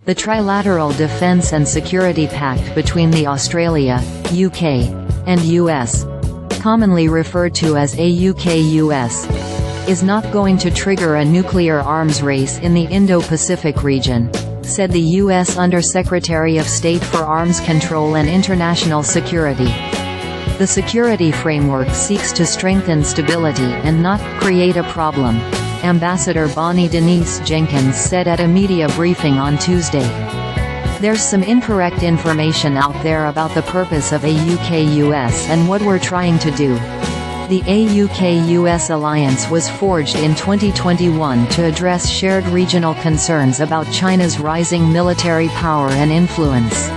The Trilateral Defence and Security Pact between the Australia, UK, and US, commonly referred to as AUKUS, is not going to trigger a nuclear arms race in the Indo-Pacific region, said the U.S. Undersecretary of State for Arms Control and International Security. The security framework seeks to strengthen stability and not create a problem, Ambassador Bonnie Denise Jenkins said at a media briefing on Tuesday. There's some incorrect information out there about the purpose of AUKUS and what we're trying to do. The AUKUS alliance was forged in 2021 to address shared regional concerns about China's rising military power and influence.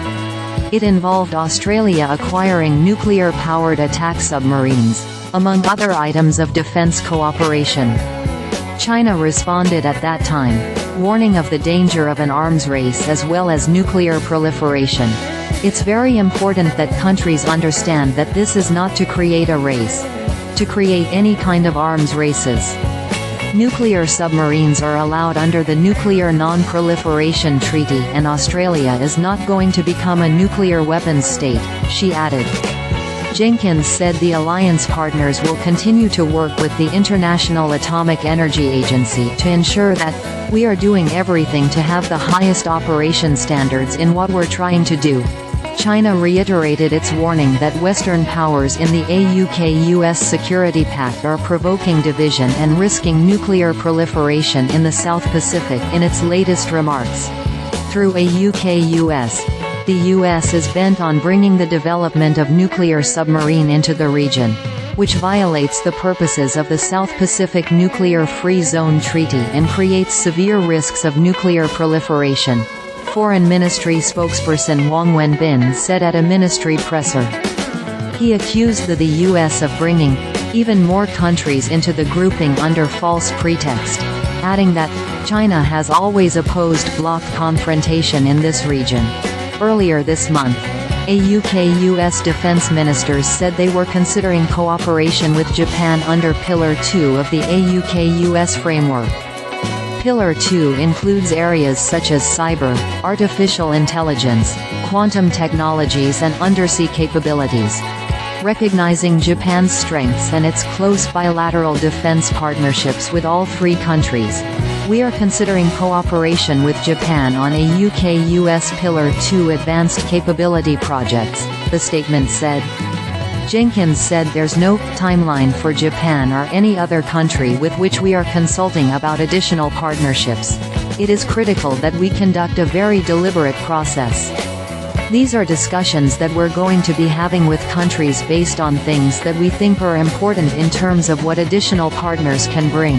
It involved Australia acquiring nuclear-powered attack submarines, among other items of defence cooperation. China responded at that time, warning of the danger of an arms race as well as nuclear proliferation. It's very important that countries understand that this is not to create a race, to create any kind of arms races. Nuclear submarines are allowed under the Nuclear Non-Proliferation Treaty and Australia is not going to become a nuclear weapons state, she added. Jenkins said the alliance partners will continue to work with the International Atomic Energy Agency to ensure that we are doing everything to have the highest operation standards in what we're trying to do. China reiterated its warning that Western powers in the AUKUS Security Pact are provoking division and risking nuclear proliferation in the South Pacific in its latest remarks. Through AUKUS, the U.S. is bent on bringing the development of nuclear submarine into the region, which violates the purposes of the South Pacific Nuclear Free Zone Treaty and creates severe risks of nuclear proliferation, Foreign Ministry spokesperson Wang Wenbin said at a ministry presser. He accused the U.S. of bringing even more countries into the grouping under false pretext, adding that China has always opposed bloc confrontation in this region. Earlier this month, AUKUS defense ministers said they were considering cooperation with Japan under Pillar II of the AUKUS framework. Pillar II includes areas such as cyber, artificial intelligence, quantum technologies and undersea capabilities. Recognizing Japan's strengths and its close bilateral defense partnerships with all three countries, we are considering cooperation with Japan on AUKUS Pillar II advanced capability projects, the statement said. Jenkins said there's no timeline for Japan or any other country with which we are consulting about additional partnerships. It is critical that we conduct a very deliberate process. These are discussions that we're going to be having with countries based on things that we think are important in terms of what additional partners can bring.